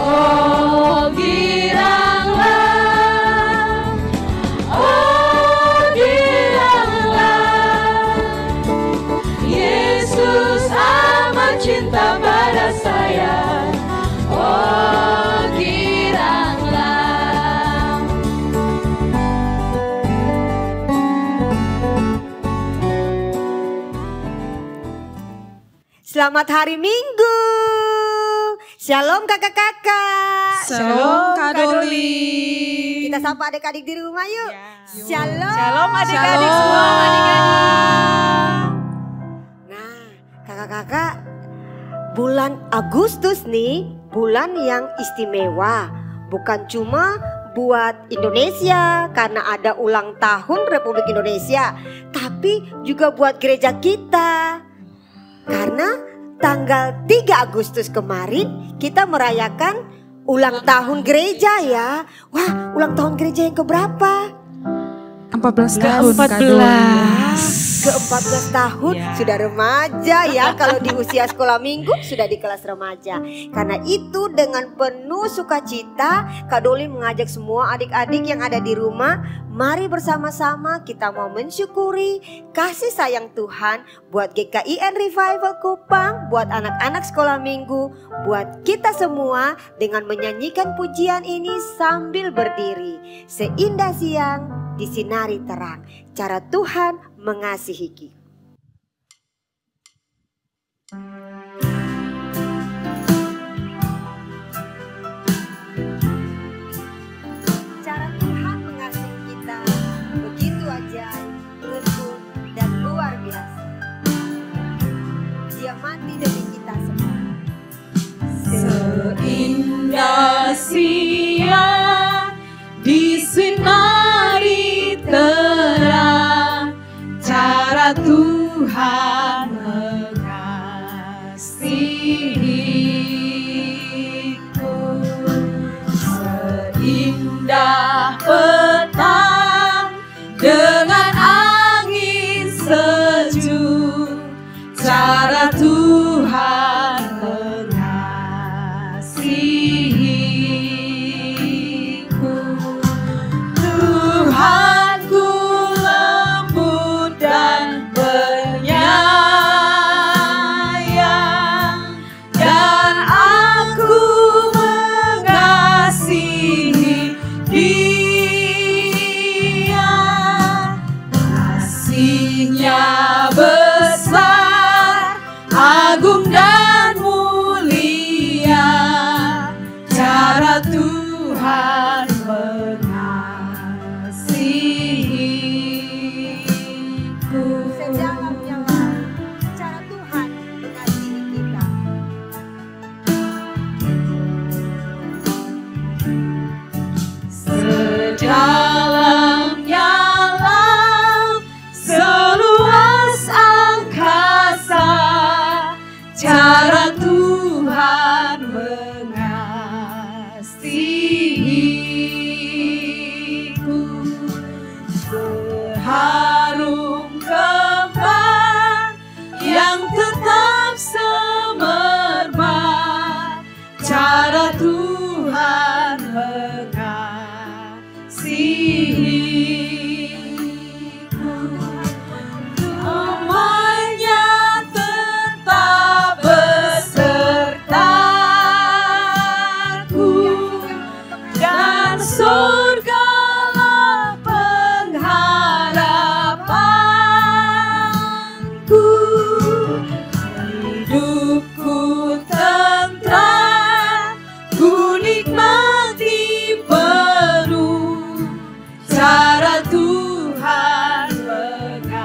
Oh giranglah, oh giranglah, Yesus amat cinta pada saya. Oh giranglah. Selamat hari Minggu. Shalom kakak-kakak. Shalom Kak Doli. Kita sapa adik-adik di rumah yuk. Shalom. Shalom adik-adik semua, adik-adik. Nah kakak-kakak, bulan Agustus nih bulan yang istimewa. Bukan cuma buat Indonesia karena ada ulang tahun Republik Indonesia, tapi juga buat gereja kita. Karena tanggal 3 Agustus kemarin kita merayakan ulang tahun gereja ya. Wah, ulang tahun gereja yang keberapa? 14 tahun Kak Doli. Ke-14 tahun sudah remaja ya. Kalau di usia sekolah minggu sudah di kelas remaja. Karena itu dengan penuh sukacita Kak Doli mengajak semua adik-adik yang ada di rumah, mari bersama-sama kita mau mensyukuri kasih sayang Tuhan buat GKIN Revival Kupang, buat anak-anak sekolah minggu, buat kita semua dengan menyanyikan pujian ini sambil berdiri. Seindah siang disinari terang, cara Tuhan mengasihi kita. Cara Tuhan mengasihi kita begitu ajaib, lembut dan luar biasa. Dia mati demi kita semua. Seindah siang disinari terang, cara Tuhan mengasihiku. Seindah petang dengan angin sejuk, cara Tuhan mengasihiku. Tuhanku lembut dan penyayang, dan aku mengasihi Dia. Kasih-Nya besar, agung dan mulia, cara Tuhan mengasihiku. Sedalam-dalam cara Tuhan mengasihi kita. Sedalam-dalam seluas angkasa, cara Tuhan mengasihiku. Seharum kembang yang tetap semerbak, cara Tuhan mengasihiku. Namanya tetap besertaku, dan surgalah pengharapanku. Hidupku tentram, ku nikmati penuh, cara Tuhan mengasihiku.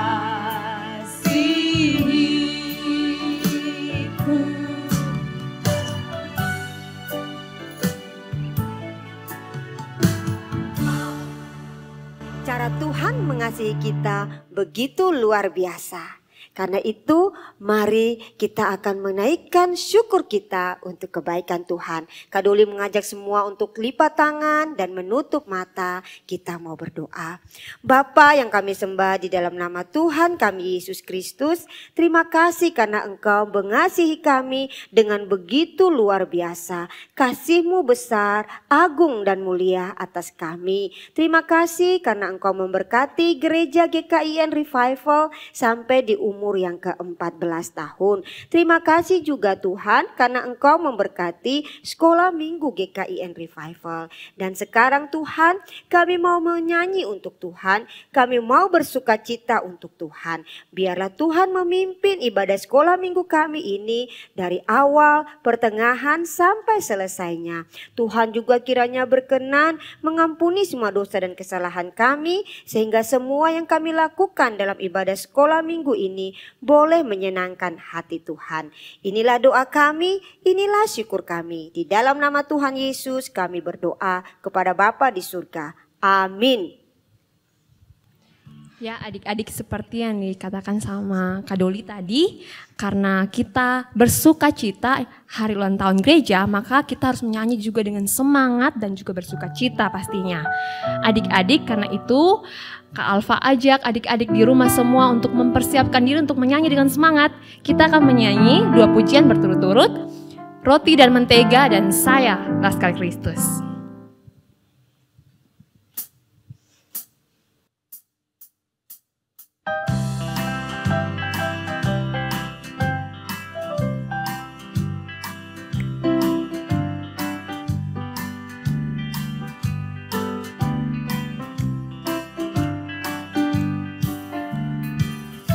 Cara Tuhan mengasihi kita begitu luar biasa. Karena itu mari kita akan menaikkan syukur kita untuk kebaikan Tuhan. Kak Doli mengajak semua untuk lipat tangan dan menutup mata. Kita mau berdoa. Bapa yang kami sembah di dalam nama Tuhan kami Yesus Kristus, terima kasih karena Engkau mengasihi kami dengan begitu luar biasa. Kasih-Mu besar, agung dan mulia atas kami. Terima kasih karena Engkau memberkati gereja GKIN Revival sampai di umur yang ke-14 tahun. Terima kasih juga Tuhan karena Engkau memberkati sekolah minggu GKIN Revival. Dan sekarang Tuhan, kami mau menyanyi untuk Tuhan, kami mau bersuka cita untuk Tuhan. Biarlah Tuhan memimpin ibadah sekolah minggu kami ini dari awal, pertengahan sampai selesainya. Tuhan juga kiranya berkenan mengampuni semua dosa dan kesalahan kami, sehingga semua yang kami lakukan dalam ibadah sekolah minggu ini boleh menyenangkan hati Tuhan. Inilah doa kami, inilah syukur kami. Di dalam nama Tuhan Yesus kami berdoa kepada Bapa di surga. Amin. Ya adik-adik, seperti yang dikatakan sama Kak Doli tadi, karena kita bersuka cita hari ulang tahun gereja, maka kita harus menyanyi juga dengan semangat dan juga bersuka cita pastinya. Adik-adik, karena itu Kak Alfa ajak adik-adik di rumah semua untuk mempersiapkan diri untuk menyanyi dengan semangat. Kita akan menyanyi 2 pujian berturut-turut, Roti dan Mentega dan Saya Laskar Kristus.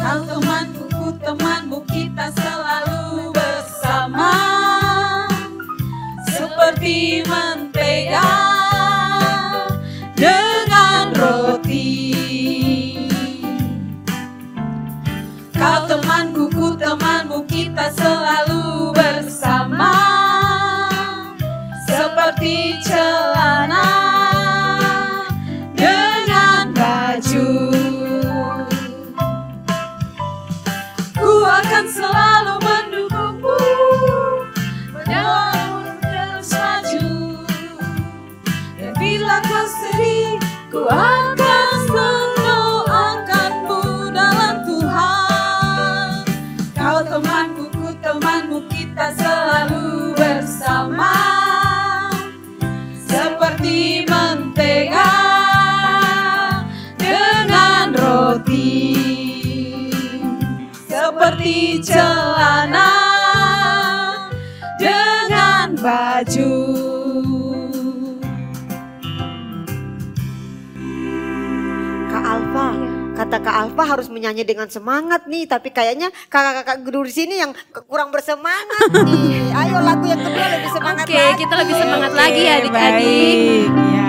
Kau temanku, ku temanmu, kita selalu bersama, seperti mentega dengan roti. Kau temanku, ku temanmu, kita selalu bersama, seperti celana dengan baju. Ku akan selalu mendukungmu, menyambutmu terus maju. Dan bila kau sedih, ku akan mendoakanmu dalam Tuhan. Kau temanku, ku temanmu, kita selalu bersama, seperti mentega dengan roti, seperti celana dengan baju. Kak Alfa, kata Kak Alfa harus menyanyi dengan semangat nih, tapi kayaknya kakak-kakak guru di sini yang kurang bersemangat nih. Ayo lagu yang kedua lebih semangat lagi. Oke, kita lebih semangat lagi ya adik-adik. Ya.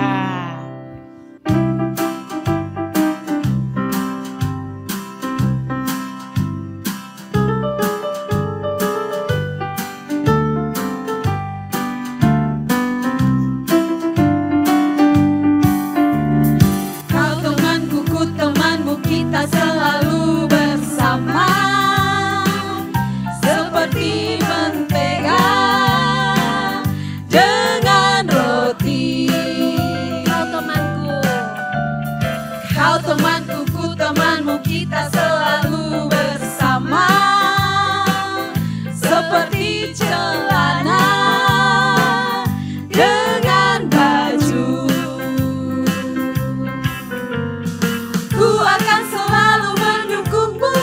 Kau temanku, ku temanmu, kita selalu bersama, seperti mentega dengan roti. Kau temanku, ku temanmu, kita selalu bersama, seperti celana dengan baju. Ku akan selalu mendukungmu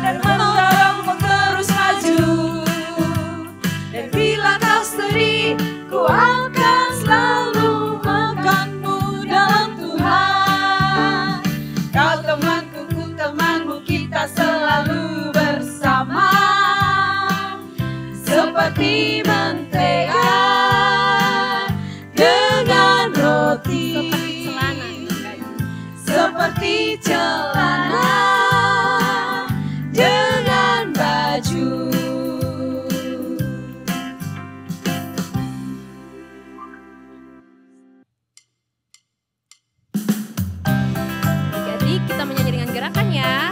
dan mendorongmu terus maju. Dan bila kau sedih, ku akan selalu makanmu dalam Tuhan. Kau temanku, ku temanmu, kita selalu bersama, seperti mentega dengan roti, seperti celana dengan baju. Jadi kita menyanyi dengan gerakan ya.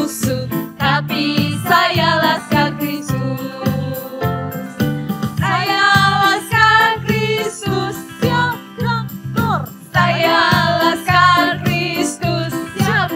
musuh, tapi saya Laskar Kristus. Saya Laskar Kristus, siap dor. Saya Laskar Kristus, siap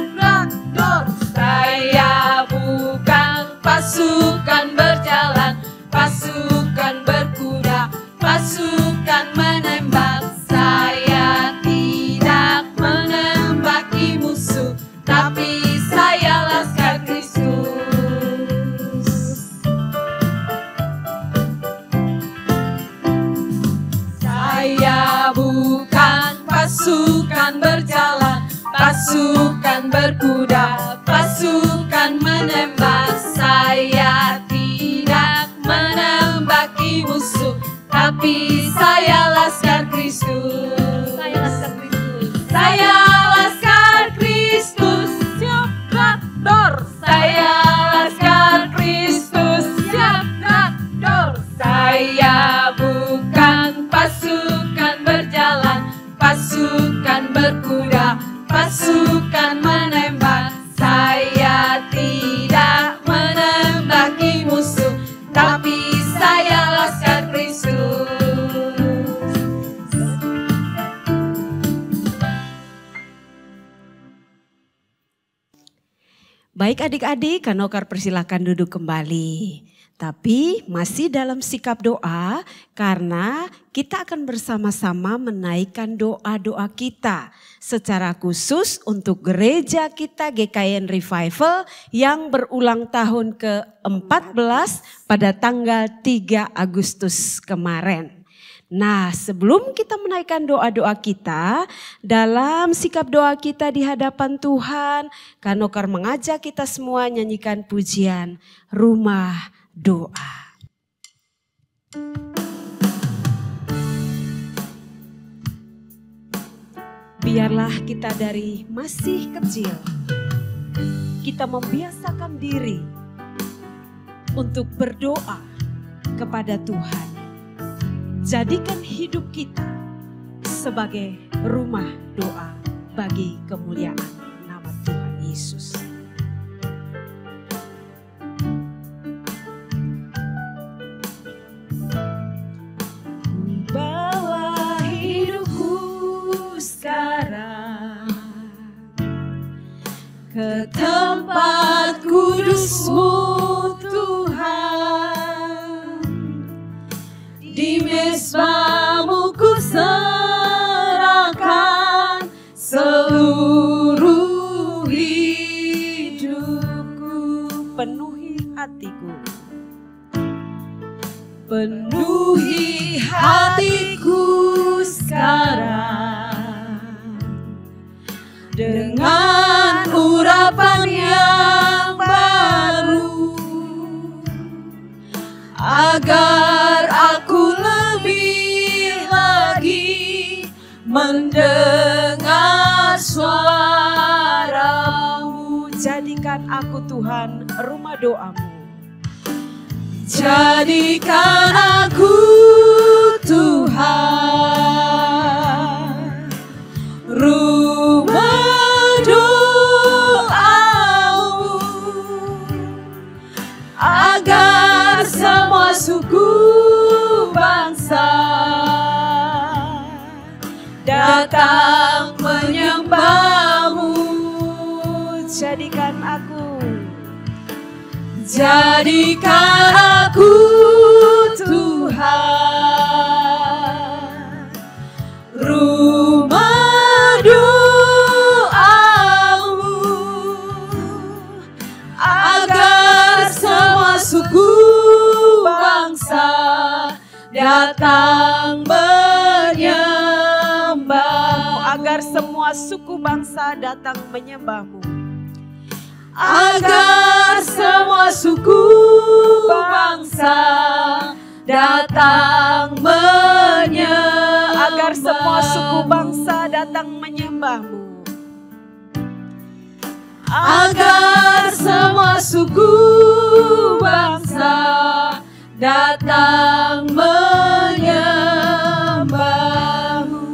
dor. Saya bukan pasukan berjalan, pasukan berkuda, pasukan menembak. Saya tidak menembaki musuh, tapi saya Laskar Kristus. Saya bukan pasukan berjalan, pasukan berkuda, pasukan menembak. Saya tidak menembaki musuh, tapi saya Laskar Kristus. Saya Laskar Kristus. Saya Laskar Kristus, siap dor. Saya Laskar Kristus, siap dor. Saya bukan pasukan berjalan, pasukan berkuda, pasukan menembak. Saya tidak menembaki musuh, tapi saya Laskar Kristus. Baik adik-adik, Kanokar persilakan duduk kembali. Tapi masih dalam sikap doa karena kita akan bersama-sama menaikkan doa-doa kita. Secara khusus untuk gereja kita GKN Revival yang berulang tahun ke-14 pada tanggal 3 Agustus kemarin. Nah, sebelum kita menaikkan doa-doa kita, dalam sikap doa kita di hadapan Tuhan, Kanokar mengajak kita semua nyanyikan pujian Rumah Doa. Biarlah kita dari masih kecil, kita membiasakan diri untuk berdoa kepada Tuhan. Jadikan hidup kita sebagai rumah doa bagi kemuliaan nama Tuhan Yesus. Bawa hidupku sekarang ke tempat kudus-Mu Tuhan. Di mezbah-Mu ku serahkan seluruh hidupku. Penuhi hatiku, penuhi hatiku sekarang dengan urapan yang baru, agar aku lebih lagi mendengar suara-Mu. Jadikan aku Tuhan rumah doa-Mu. Jadikan aku Tuhan rumah doa-Mu, agar semua suku bangsa datang menyembah-Mu. Jadikan aku Tuhan rumah doa-Mu, agar semua suku bangsa datang menyembah-Mu. Agar semua suku bangsa datang menyembah-Mu. Agar semua suku bangsa datang menyembah-Mu. Agar semua suku bangsa datang menyembah-Mu. Agar semua suku bangsa datang menyembah-Mu.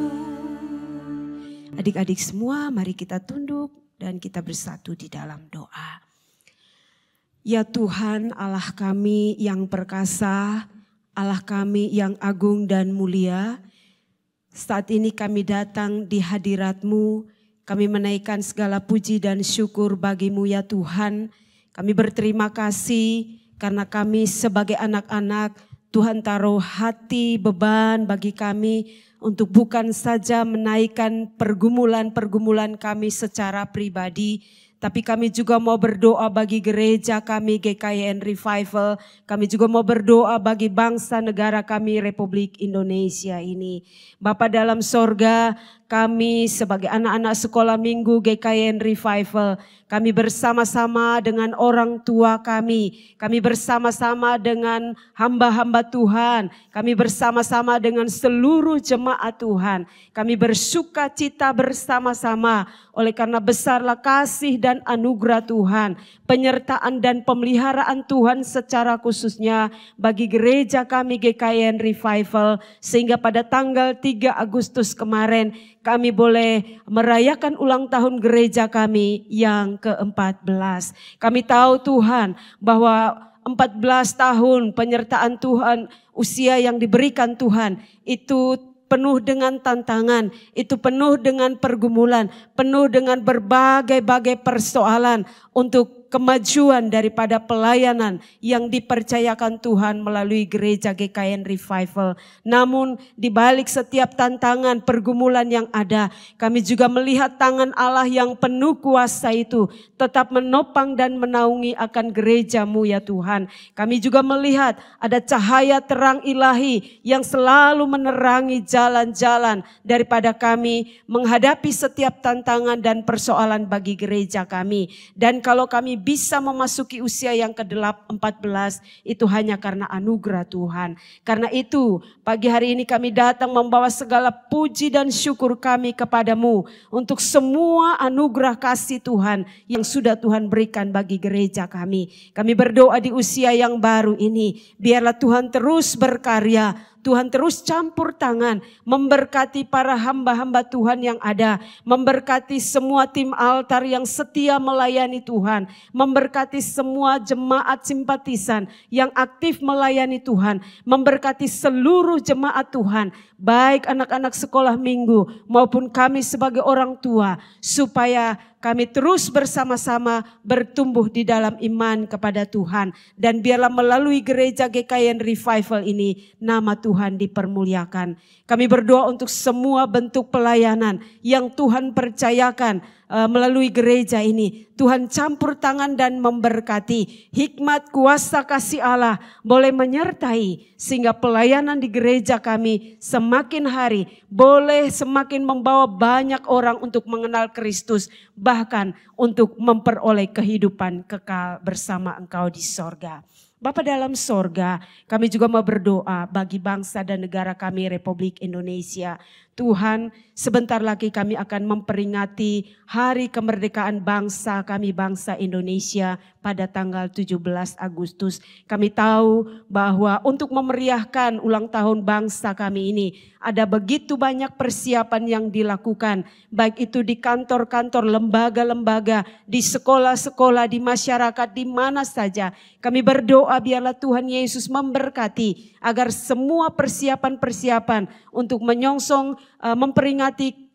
Adik-adik semua, mari kita tunduk dan kita bersatu di dalam doa. Ya Tuhan Allah kami yang perkasa, Allah kami yang agung dan mulia, saat ini kami datang di hadirat-Mu, kami menaikkan segala puji dan syukur bagi-Mu ya Tuhan. Kami berterima kasih karena kami sebagai anak-anak, Tuhan taruh hati beban bagi kami untuk bukan saja menaikkan pergumulan-pergumulan kami secara pribadi, tapi kami juga mau berdoa bagi gereja kami GKYN Revival. Kami juga mau berdoa bagi bangsa negara kami Republik Indonesia ini. Bapa dalam sorga, kami sebagai anak-anak sekolah minggu GKYN Revival, kami bersama-sama dengan orang tua kami bersama-sama dengan hamba-hamba Tuhan, kami bersama-sama dengan seluruh jemaat Tuhan. Kami bersuka cita bersama-sama oleh karena besarlah kasih dan anugerah Tuhan, penyertaan dan pemeliharaan Tuhan secara khususnya bagi gereja kami GKYN Revival, sehingga pada tanggal 3 Agustus kemarin kami boleh merayakan ulang tahun gereja kami yang ke-14. Kami tahu Tuhan bahwa 14 tahun penyertaan Tuhan, usia yang diberikan Tuhan itu penuh dengan tantangan, itu penuh dengan pergumulan, penuh dengan berbagai-bagai persoalan untuk kemajuan daripada pelayanan yang dipercayakan Tuhan melalui gereja GKYN Revival. Namun di balik setiap tantangan pergumulan yang ada, kami juga melihat tangan Allah yang penuh kuasa itu tetap menopang dan menaungi akan gereja-Mu ya Tuhan. Kami juga melihat ada cahaya terang ilahi yang selalu menerangi jalan-jalan daripada kami menghadapi setiap tantangan dan persoalan bagi gereja kami. Dan kalau kami bisa memasuki usia yang ke-14 itu hanya karena anugerah Tuhan. Karena itu pagi hari ini kami datang membawa segala puji dan syukur kami kepadamu untuk semua anugerah kasih Tuhan yang sudah Tuhan berikan bagi gereja kami. Kami berdoa di usia yang baru ini, biarlah Tuhan terus berkarya, Tuhan terus campur tangan, memberkati para hamba-hamba Tuhan yang ada, memberkati semua tim altar yang setia melayani Tuhan, memberkati semua jemaat simpatisan yang aktif melayani Tuhan, memberkati seluruh jemaat Tuhan, baik anak-anak sekolah minggu maupun kami sebagai orang tua, supaya kami terus bersama-sama bertumbuh di dalam iman kepada Tuhan. Dan biarlah melalui gereja GKYN Revival ini nama Tuhan dipermuliakan. Kami berdoa untuk semua bentuk pelayanan yang Tuhan percayakan melalui gereja ini. Tuhan campur tangan dan memberkati. Hikmat kuasa kasih Allah boleh menyertai sehingga pelayanan di gereja kami semakin hari boleh semakin membawa banyak orang untuk mengenal Kristus. Bahkan untuk memperoleh kehidupan kekal bersama Engkau di sorga. Bapa dalam sorga, kami juga mau berdoa bagi bangsa dan negara kami Republik Indonesia. Tuhan, sebentar lagi kami akan memperingati hari kemerdekaan bangsa kami, bangsa Indonesia pada tanggal 17 Agustus. Kami tahu bahwa untuk memeriahkan ulang tahun bangsa kami ini ada begitu banyak persiapan yang dilakukan. Baik itu di kantor-kantor, lembaga-lembaga, di sekolah-sekolah, di masyarakat, di mana saja. Kami berdoa biarlah Tuhan Yesus memberkati agar semua persiapan-persiapan untuk menyongsong memperingati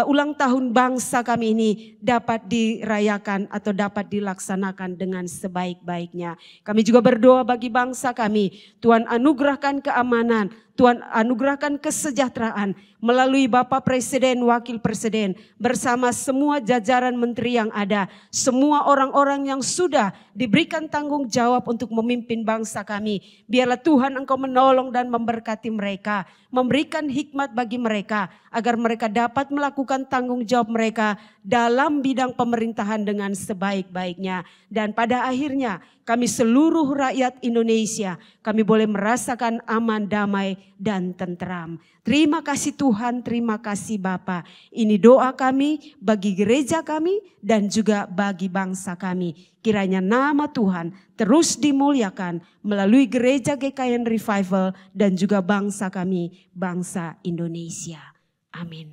ulang tahun bangsa kami ini dapat dirayakan atau dapat dilaksanakan dengan sebaik-baiknya. Kami juga berdoa bagi bangsa kami, Tuhan anugerahkan keamanan, Tuhan anugerahkan kesejahteraan melalui Bapak Presiden, Wakil Presiden, bersama semua jajaran menteri yang ada, semua orang-orang yang sudah diberikan tanggung jawab untuk memimpin bangsa kami. Biarlah Tuhan Engkau menolong dan memberkati mereka, memberikan hikmat bagi mereka, agar mereka dapat melakukan tanggung jawab mereka dalam bidang pemerintahan dengan sebaik-baiknya. Dan pada akhirnya kami seluruh rakyat Indonesia, kami boleh merasakan aman, damai, dan tentram. Terima kasih Tuhan, terima kasih Bapa. Ini doa kami bagi gereja kami dan juga bagi bangsa kami. Kiranya nama Tuhan terus dimuliakan melalui gereja GKYN Revival dan juga bangsa kami, bangsa Indonesia. Amin.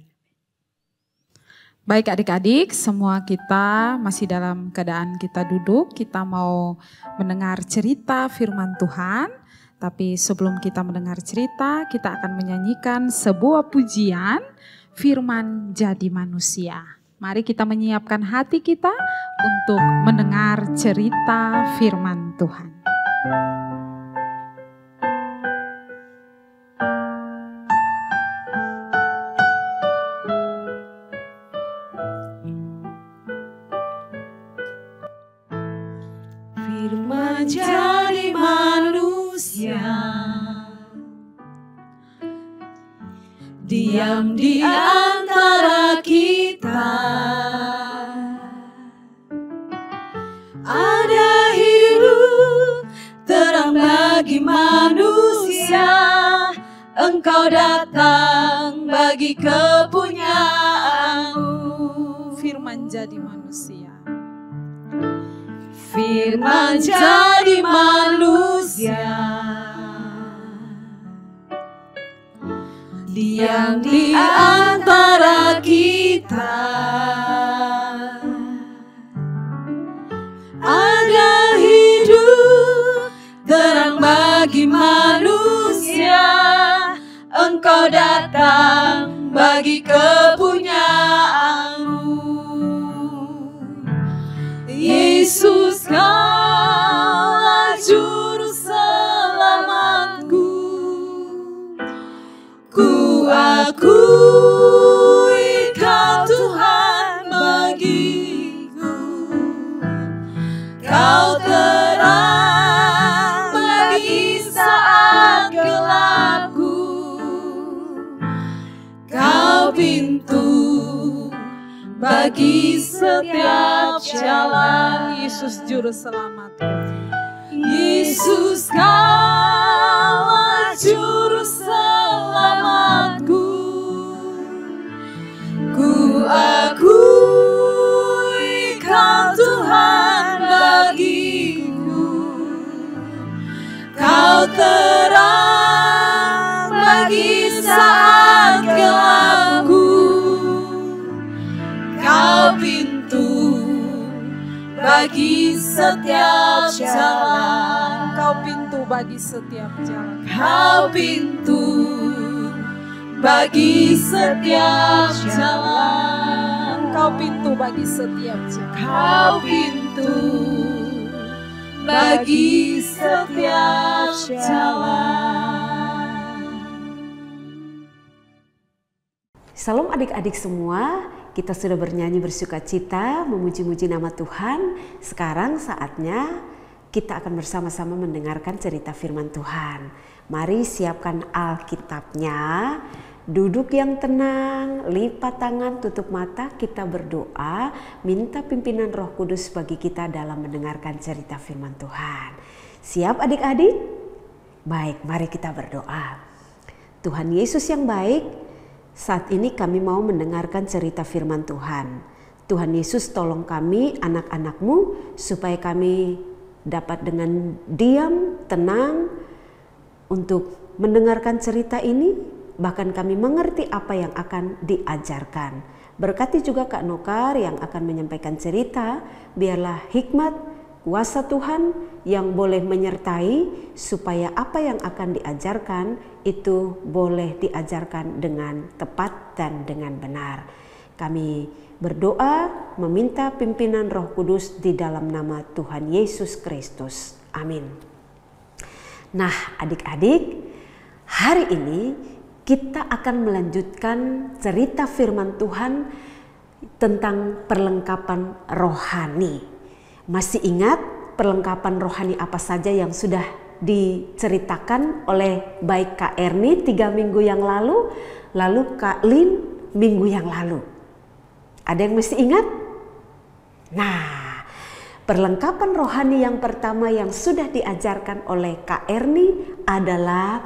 Baik adik-adik, semua kita masih dalam keadaan kita duduk. Kita mau mendengar cerita firman Tuhan. Tapi sebelum kita mendengar cerita, kita akan menyanyikan sebuah pujian Firman Jadi Manusia. Mari kita menyiapkan hati kita untuk mendengar cerita firman Tuhan. Firman jadi manusia, diam di antara kita. Ada hidup terang bagi manusia, Engkau datang bagi kepunyaanmu. Firman jadi manusia. Firman jadi manusia, diam di antara kita. Ada hidup terang bagi manusia, Engkau datang bagi kepunyaanmu. Yesus, Kaulah juru selamatku. Ku akui Kau Tuhan bagiku. Kau terang bagi saat gelapku. Kau pintu bagi setiap jalan. Yesus juru selamatku. Yesus, Kaulah juru selamatku. Ku akui Kau Tuhan bagiku. Kau terang bagi saat gelapku. Kau pintu bagi setiap jalan. Kau pintu bagi setiap jalan. Kau pintu bagi setiap jalan. Kau pintu bagi setiap jalan. Kau pintu bagi setiap jalan. Salam adik-adik semua, kita sudah bernyanyi bersukacita, memuji-muji nama Tuhan. Sekarang saatnya kita akan bersama-sama mendengarkan cerita firman Tuhan. Mari siapkan Alkitabnya, duduk yang tenang, lipat tangan, tutup mata, kita berdoa, minta pimpinan Roh Kudus bagi kita dalam mendengarkan cerita firman Tuhan. Siap adik-adik? Baik, mari kita berdoa. Tuhan Yesus yang baik, saat ini kami mau mendengarkan cerita firman Tuhan. Tuhan Yesus, tolong kami anak-anak-Mu supaya kami dapat dengan diam, tenang untuk mendengarkan cerita ini. Bahkan kami mengerti apa yang akan diajarkan. Berkati juga Kak Nokar yang akan menyampaikan cerita. Biarlah hikmat, kuasa Tuhan yang boleh menyertai supaya apa yang akan diajarkan itu boleh diajarkan dengan tepat dan dengan benar. Kami berdoa meminta pimpinan Roh Kudus di dalam nama Tuhan Yesus Kristus. Amin. Nah adik-adik, hari ini kita akan melanjutkan cerita firman Tuhan tentang perlengkapan rohani. Masih ingat perlengkapan rohani apa saja yang sudah diceritakan oleh baik Kak Erni 3 minggu yang lalu Kak Lin minggu yang lalu? Ada yang masih ingat? Nah, perlengkapan rohani yang pertama yang sudah diajarkan oleh Kak Erni adalah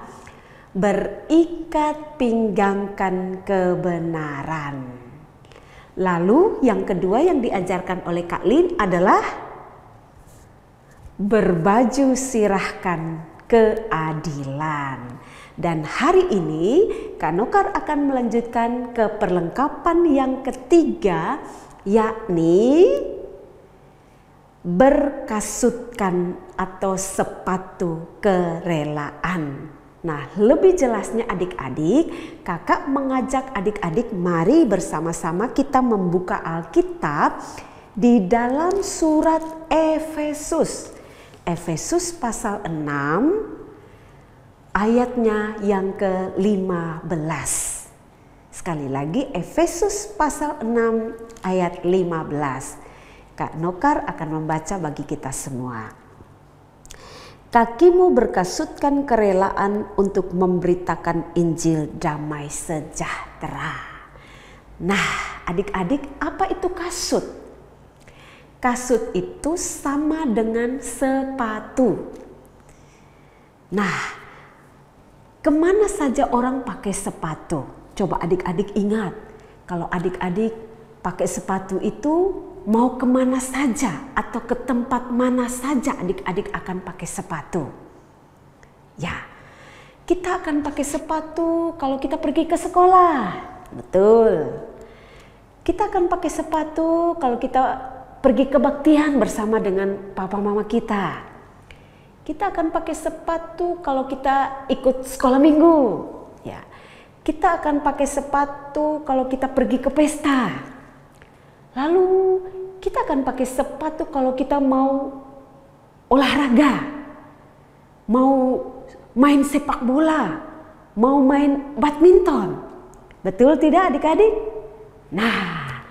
berikat pinggangkan kebenaran. Lalu yang kedua yang diajarkan oleh Kak Lin adalah berbaju sirahkan keadilan. Dan hari ini Kak Nokar akan melanjutkan ke perlengkapan yang ketiga, yakni berkasutkan atau sepatu kerelaan. Nah, lebih jelasnya adik-adik, kakak mengajak adik-adik mari bersama-sama kita membuka Alkitab di dalam surat Efesus. Efesus pasal 6 ayatnya yang ke-15. Sekali lagi Efesus pasal 6 ayat 15. Kak Nokar akan membaca bagi kita semua. Kakimu berkasutkan kerelaan untuk memberitakan Injil damai sejahtera. Nah, adik-adik, apa itu kasut? Kasut itu sama dengan sepatu. Nah, kemana saja orang pakai sepatu? Coba adik-adik ingat, kalau adik-adik pakai sepatu itu mau kemana saja atau ke tempat mana saja adik-adik akan pakai sepatu. Ya, kita akan pakai sepatu kalau kita pergi ke sekolah. Betul. Kita akan pakai sepatu kalau kita pergi kebaktian bersama dengan papa mama kita. Kita akan pakai sepatu kalau kita ikut sekolah minggu. Ya. Kita akan pakai sepatu kalau kita pergi ke pesta. Lalu kita akan pakai sepatu kalau kita mau olahraga, mau main sepak bola, mau main badminton. Betul tidak adik-adik? Nah,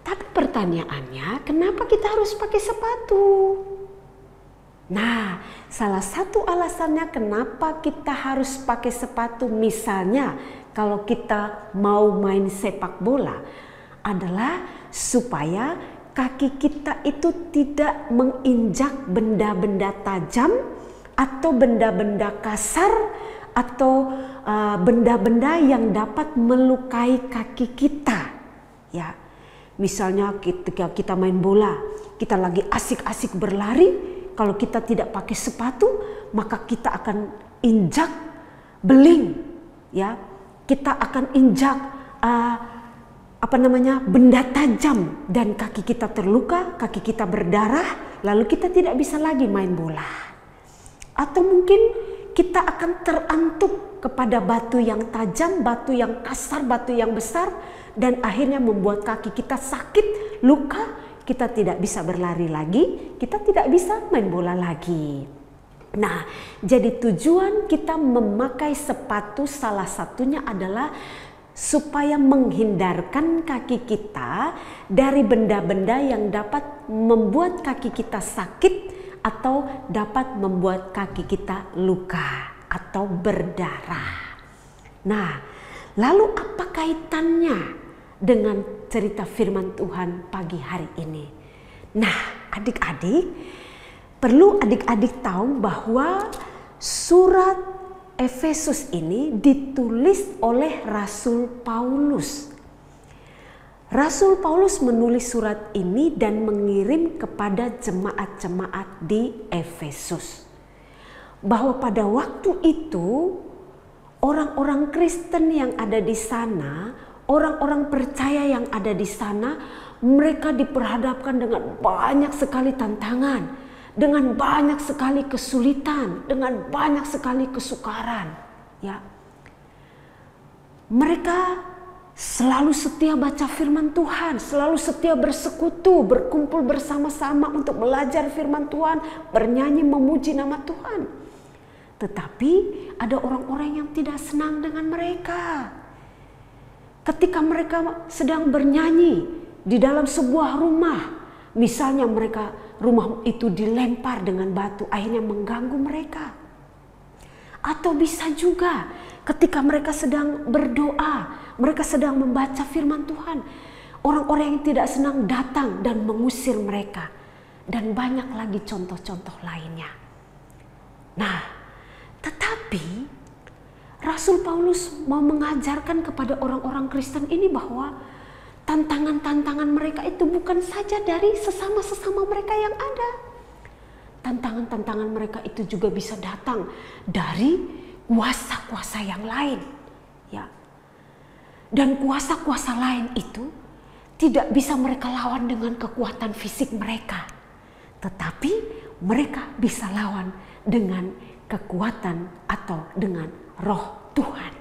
tapi pertanyaannya kenapa kita harus pakai sepatu? Nah, salah satu alasannya kenapa kita harus pakai sepatu, misalnya kalau kita mau main sepak bola, adalah supaya kaki kita itu tidak menginjak benda-benda tajam atau benda-benda kasar atau benda-benda yang dapat melukai kaki kita. Ya, misalnya ketika kita main bola, kita lagi asik-asik berlari, kalau kita tidak pakai sepatu, maka kita akan injak beling, ya, kita akan injak benda tajam dan kaki kita terluka, kaki kita berdarah, lalu kita tidak bisa lagi main bola. Atau mungkin kita akan terantuk kepada batu yang tajam, batu yang kasar, batu yang besar, dan akhirnya membuat kaki kita sakit, luka, kita tidak bisa berlari lagi, kita tidak bisa main bola lagi. Nah, jadi tujuan kita memakai sepatu salah satunya adalah supaya menghindarkan kaki kita dari benda-benda yang dapat membuat kaki kita sakit atau dapat membuat kaki kita luka atau berdarah. Nah, lalu apa kaitannya dengan cerita firman Tuhan pagi hari ini? Nah, adik-adik, perlu adik-adik tahu bahwa surat Efesus ini ditulis oleh Rasul Paulus. Rasul Paulus menulis surat ini dan mengirim kepada jemaat-jemaat di Efesus. Bahwa pada waktu itu orang-orang Kristen yang ada di sana, orang-orang percaya yang ada di sana, mereka diperhadapkan dengan banyak sekali tantangan, dengan banyak sekali kesulitan, dengan banyak sekali kesukaran. Ya, mereka selalu setia baca firman Tuhan, selalu setia bersekutu, berkumpul bersama-sama untuk belajar firman Tuhan, bernyanyi memuji nama Tuhan. Tetapi ada orang-orang yang tidak senang dengan mereka. Ketika mereka sedang bernyanyi di dalam sebuah rumah, misalnya rumah itu dilempar dengan batu, akhirnya mengganggu mereka. Atau bisa juga ketika mereka sedang berdoa, mereka sedang membaca firman Tuhan, orang-orang yang tidak senang datang dan mengusir mereka. Dan banyak lagi contoh-contoh lainnya. Nah, tetapi Rasul Paulus mau mengajarkan kepada orang-orang Kristen ini bahwa tantangan-tantangan mereka itu bukan saja dari sesama-sesama mereka yang ada, tantangan-tantangan mereka itu juga bisa datang dari kuasa-kuasa yang lain. Ya. Dan kuasa-kuasa lain itu tidak bisa mereka lawan dengan kekuatan fisik mereka. Tetapi mereka bisa lawan dengan kekuatan atau dengan roh Tuhan.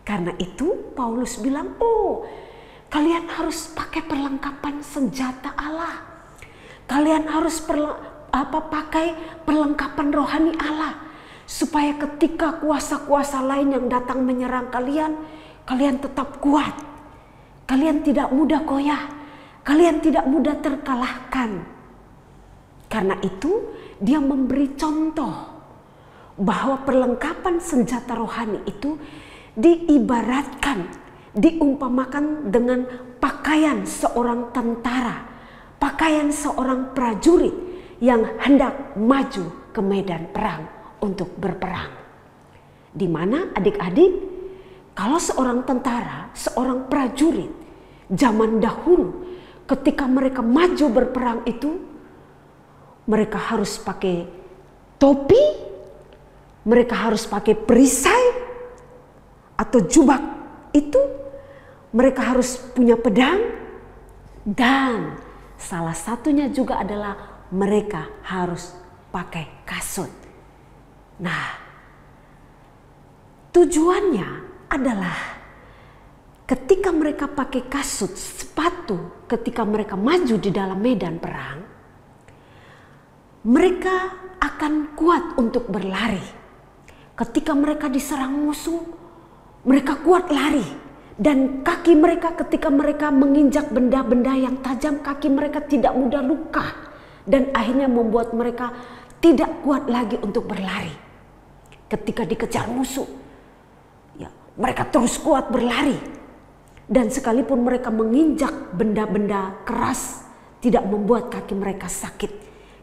Karena itu Paulus bilang, oh kalian harus pakai perlengkapan senjata Allah. Kalian harus pakai perlengkapan rohani Allah. Supaya ketika kuasa-kuasa lain yang datang menyerang kalian, kalian tetap kuat. Kalian tidak mudah goyah. Kalian tidak mudah terkalahkan. Karena itu dia memberi contoh bahwa perlengkapan senjata rohani itu diibaratkan, diumpamakan dengan pakaian seorang tentara, pakaian seorang prajurit yang hendak maju ke medan perang untuk berperang. Di mana adik-adik, kalau seorang tentara, seorang prajurit zaman dahulu ketika mereka maju berperang itu, mereka harus pakai topi, mereka harus pakai perisai atau jubah itu, mereka harus punya pedang, dan salah satunya juga adalah mereka harus pakai kasut. Nah, tujuannya adalah ketika mereka pakai kasut, sepatu, ketika mereka maju di dalam medan perang, mereka akan kuat untuk berlari. Ketika mereka diserang musuh, mereka kuat lari. Dan kaki mereka ketika mereka menginjak benda-benda yang tajam, kaki mereka tidak mudah luka. Dan akhirnya membuat mereka tidak kuat lagi untuk berlari. Ketika dikejar musuh, ya, mereka terus kuat berlari. Dan sekalipun mereka menginjak benda-benda keras, tidak membuat kaki mereka sakit.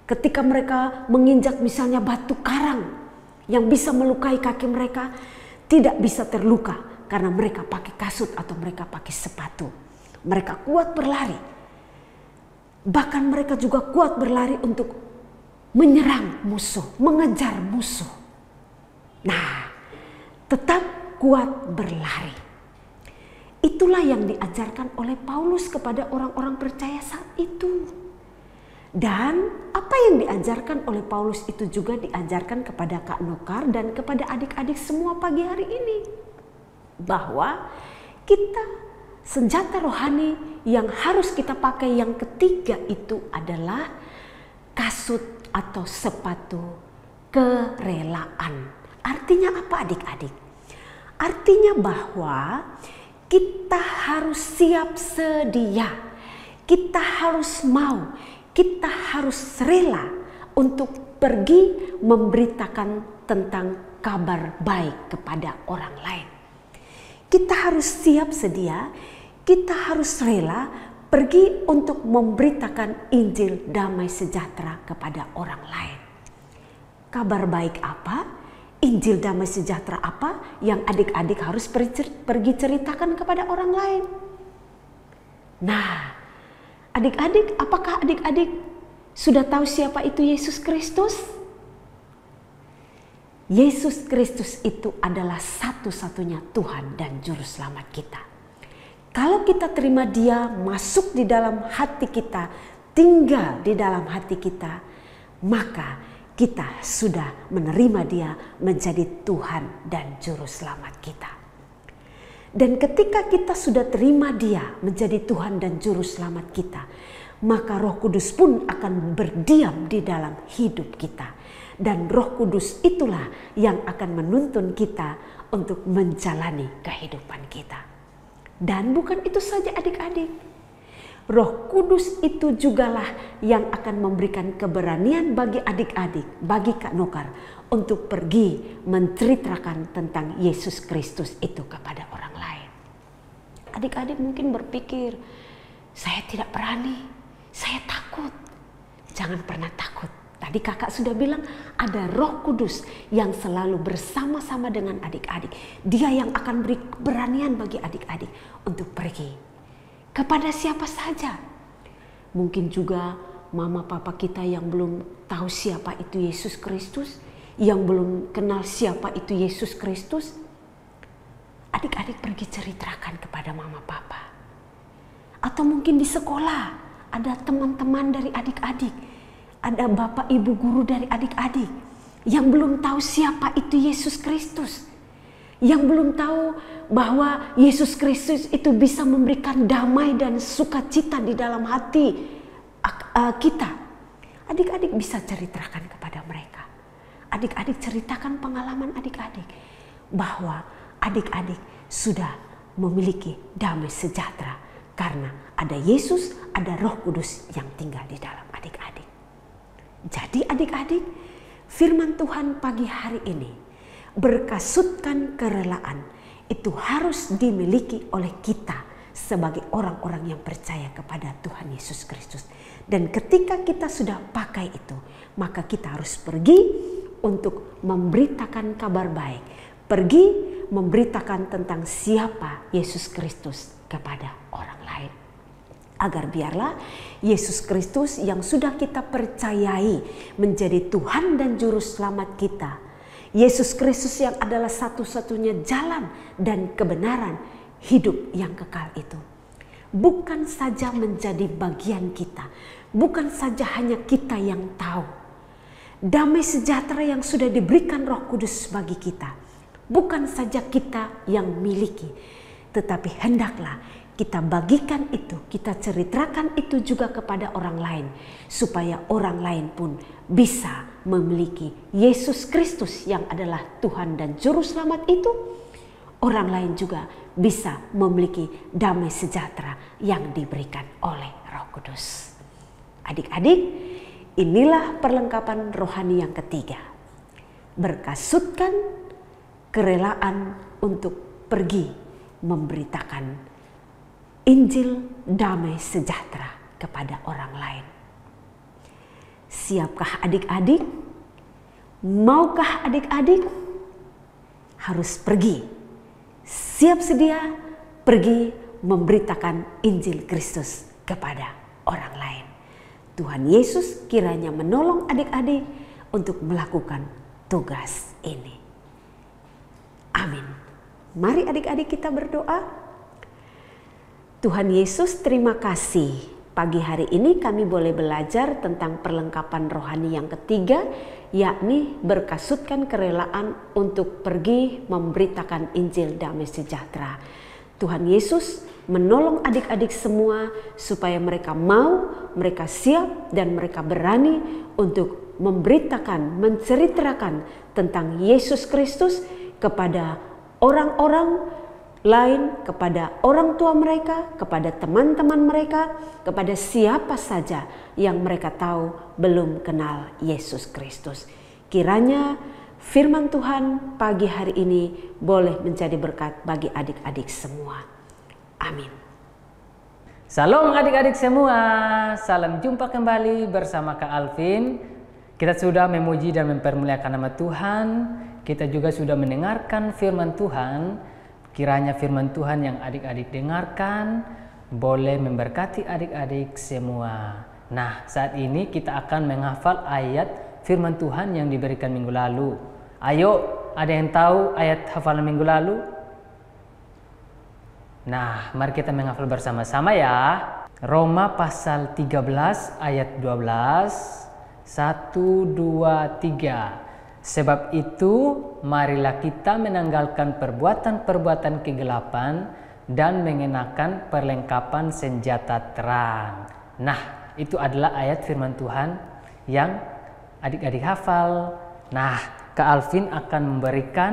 Ketika mereka menginjak misalnya batu karang yang bisa melukai kaki mereka, tidak bisa terluka karena mereka pakai kasut atau mereka pakai sepatu. Mereka kuat berlari. Bahkan mereka juga kuat berlari untuk menyerang musuh, mengejar musuh. Nah, tetap kuat berlari. Itulah yang diajarkan oleh Paulus kepada orang-orang percaya saat itu. Dan apa yang diajarkan oleh Paulus itu juga diajarkan kepada Kak Nokar dan kepada adik-adik semua pagi hari ini. Bahwa kita senjata rohani yang harus kita pakai yang ketiga itu adalah kasut atau sepatu kerelaan. Artinya apa adik-adik? Artinya bahwa kita harus siap sedia, kita harus mau, kita harus rela untuk pergi memberitakan tentang kabar baik kepada orang lain. Kita harus siap sedia, kita harus rela pergi untuk memberitakan Injil damai sejahtera kepada orang lain. Kabar baik apa? Injil damai sejahtera apa yang adik-adik harus pergi ceritakan kepada orang lain? Nah, adik-adik, apakah adik-adik sudah tahu siapa itu Yesus Kristus? Yesus Kristus itu adalah satu-satunya Tuhan dan Juru Selamat kita. Kalau kita terima Dia masuk di dalam hati kita, tinggal di dalam hati kita, maka kita sudah menerima Dia menjadi Tuhan dan Juru Selamat kita. Dan ketika kita sudah terima Dia menjadi Tuhan dan Juru Selamat kita, maka Roh Kudus pun akan berdiam di dalam hidup kita. Dan Roh Kudus itulah yang akan menuntun kita untuk menjalani kehidupan kita. Dan bukan itu saja adik-adik. Roh Kudus itu jugalah yang akan memberikan keberanian bagi adik-adik, bagi Kak Nokar, untuk pergi menceritakan tentang Yesus Kristus itu kepada orang lain. Adik-adik mungkin berpikir, saya tidak berani, saya takut. Jangan pernah takut. Tadi kakak sudah bilang ada Roh Kudus yang selalu bersama-sama dengan adik-adik. Dia yang akan beri keberanian bagi adik-adik untuk pergi. Kepada siapa saja. Mungkin juga mama papa kita yang belum tahu siapa itu Yesus Kristus, yang belum kenal siapa itu Yesus Kristus, adik-adik pergi ceritakan kepada mama papa. Atau mungkin di sekolah ada teman-teman dari adik-adik, ada bapak ibu guru dari adik-adik yang belum tahu siapa itu Yesus Kristus, yang belum tahu bahwa Yesus Kristus itu bisa memberikan damai dan sukacita di dalam hati kita. Adik-adik bisa ceritakan kepada mereka. Adik-adik ceritakan pengalaman adik-adik bahwa adik-adik sudah memiliki damai sejahtera karena ada Yesus, ada Roh Kudus yang tinggal di dalam adik-adik. Jadi adik-adik, firman Tuhan pagi hari ini, berkasutkan kerelaan itu harus dimiliki oleh kita sebagai orang-orang yang percaya kepada Tuhan Yesus Kristus. Dan ketika kita sudah pakai itu, maka kita harus pergi untuk memberitakan kabar baik. Pergi memberitakan tentang siapa Yesus Kristus kepada orang lain. Agar biarlah Yesus Kristus yang sudah kita percayai menjadi Tuhan dan Juru Selamat kita. Yesus Kristus yang adalah satu-satunya jalan dan kebenaran hidup yang kekal itu. Bukan saja menjadi bagian kita. Bukan saja hanya kita yang tahu. Damai sejahtera yang sudah diberikan Roh Kudus bagi kita. Bukan saja kita yang miliki. Tetapi hendaklah kita bagikan itu, kita ceritakan itu juga kepada orang lain. Supaya orang lain pun bisa memiliki Yesus Kristus yang adalah Tuhan dan Juru Selamat itu. Orang lain juga bisa memiliki damai sejahtera yang diberikan oleh Roh Kudus. Adik-adik, inilah perlengkapan rohani yang ketiga. Berkasutkan kerelaan untuk pergi memberitakan Injil damai sejahtera kepada orang lain. Siapkah adik-adik? Maukah adik-adik? Harus pergi. Siap sedia pergi memberitakan Injil Kristus kepada orang lain. Tuhan Yesus kiranya menolong adik-adik untuk melakukan tugas ini. Amin. Mari adik-adik kita berdoa. Tuhan Yesus, terima kasih. Pagi hari ini kami boleh belajar tentang perlengkapan rohani yang ketiga, yakni berkasutkan kerelaan untuk pergi memberitakan Injil damai sejahtera. Tuhan Yesus menolong adik-adik semua supaya mereka mau, mereka siap, dan mereka berani untuk memberitakan, menceritakan tentang Yesus Kristus kepada orang-orang lain, kepada orang tua mereka, kepada teman-teman mereka, kepada siapa saja yang mereka tahu belum kenal Yesus Kristus. Kiranya firman Tuhan pagi hari ini boleh menjadi berkat bagi adik-adik semua. Amin. Salam adik-adik semua, salam jumpa kembali bersama Kak Alvin. Kita sudah memuji dan mempermuliakan nama Tuhan. Kita juga sudah mendengarkan firman Tuhan. Kiranya firman Tuhan yang adik-adik dengarkan boleh memberkati adik-adik semua. Nah, saat ini kita akan menghafal ayat firman Tuhan yang diberikan minggu lalu. Ayo, ada yang tahu ayat hafalan minggu lalu? Nah, mari kita menghafal bersama-sama ya. Roma pasal 13 ayat 12. 1, 2, 3. Sebab itu, marilah kita menanggalkan perbuatan-perbuatan kegelapan dan mengenakan perlengkapan senjata terang. Nah, itu adalah ayat firman Tuhan yang adik-adik hafal. Nah, Kak Alvin akan memberikan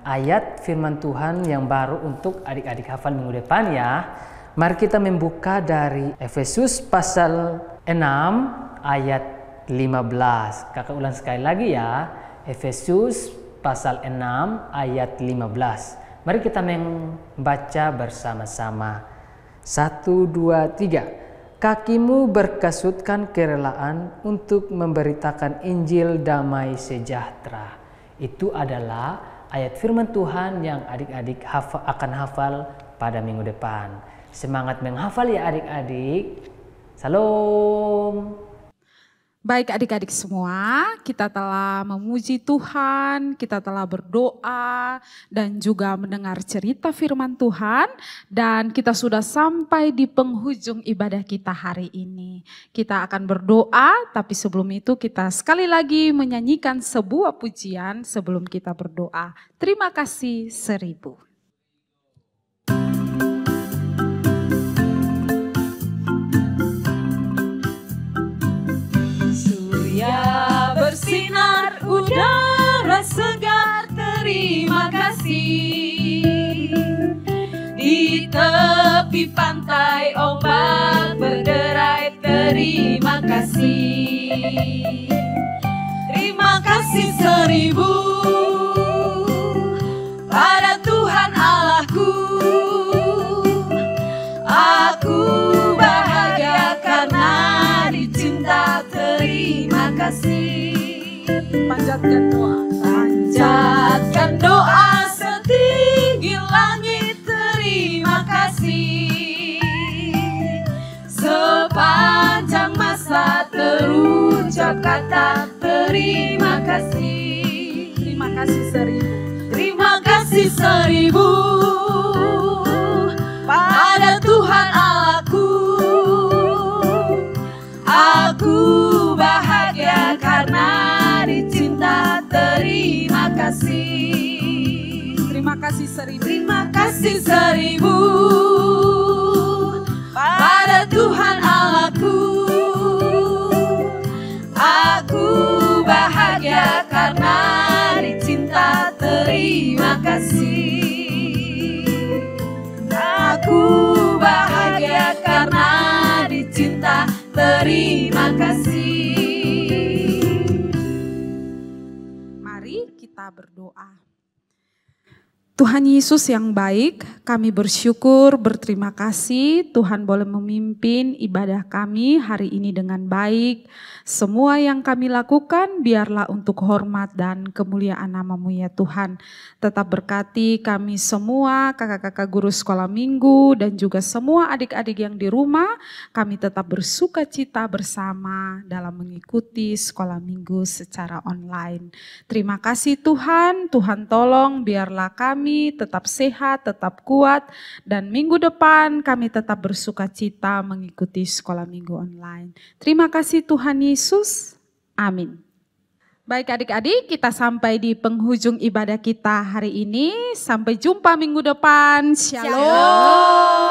ayat firman Tuhan yang baru untuk adik-adik hafal minggu depan ya. Mari kita membuka dari Efesus pasal 6 ayat 15. Kakak ulang sekali lagi ya. Efesus pasal 6 ayat 15. Mari kita membaca bersama-sama. 1, 2, 3. Kakimu berkasutkan kerelaan untuk memberitakan Injil damai sejahtera. Itu adalah ayat firman Tuhan yang adik-adik akan hafal pada minggu depan. Semangat menghafal ya adik-adik. Salam. Baik adik-adik semua, kita telah memuji Tuhan, kita telah berdoa dan juga mendengar cerita firman Tuhan. Dan kita sudah sampai di penghujung ibadah kita hari ini. Kita akan berdoa, tapi sebelum itu kita sekali lagi menyanyikan sebuah pujian sebelum kita berdoa. Terima kasih 1000. Surya bersinar, udara segar, terima kasih. Di tepi pantai ombak berderai, terima kasih. Terima kasih 1000 pada Tuhan Allahku. Aku bahagia karena dicinta, terima kasih. Panjatkan doa. Panjatkan doa setinggi langit, terima kasih. Sepanjang masa terucap kata terima kasih. Terima kasih 1000. Terima kasih 1000 pada Tuhan Allahku. Aku bahagia karena dicinta, terima kasih. Terima kasih 1000. Terima kasih 1000 pada Tuhan Allahku. Aku bahagia karena dicinta, terima kasih. Aku bahagia karena dicinta, terima kasih. Mari kita berdoa. Tuhan Yesus yang baik, kami bersyukur, berterima kasih Tuhan boleh memimpin ibadah kami hari ini dengan baik. Semua yang kami lakukan biarlah untuk hormat dan kemuliaan nama-Mu ya Tuhan. Tetap berkati kami semua, kakak-kakak guru sekolah minggu dan juga semua adik-adik yang di rumah. Kami tetap bersuka cita bersama dalam mengikuti sekolah minggu secara online. Terima kasih Tuhan, Tuhan tolong biarlah kami tetap sehat, tetap kuat, dan minggu depan kami tetap bersuka cita mengikuti sekolah minggu online. Terima kasih Tuhan Yesus, amin. Baik adik-adik, kita sampai di penghujung ibadah kita hari ini. Sampai jumpa minggu depan. Shalom.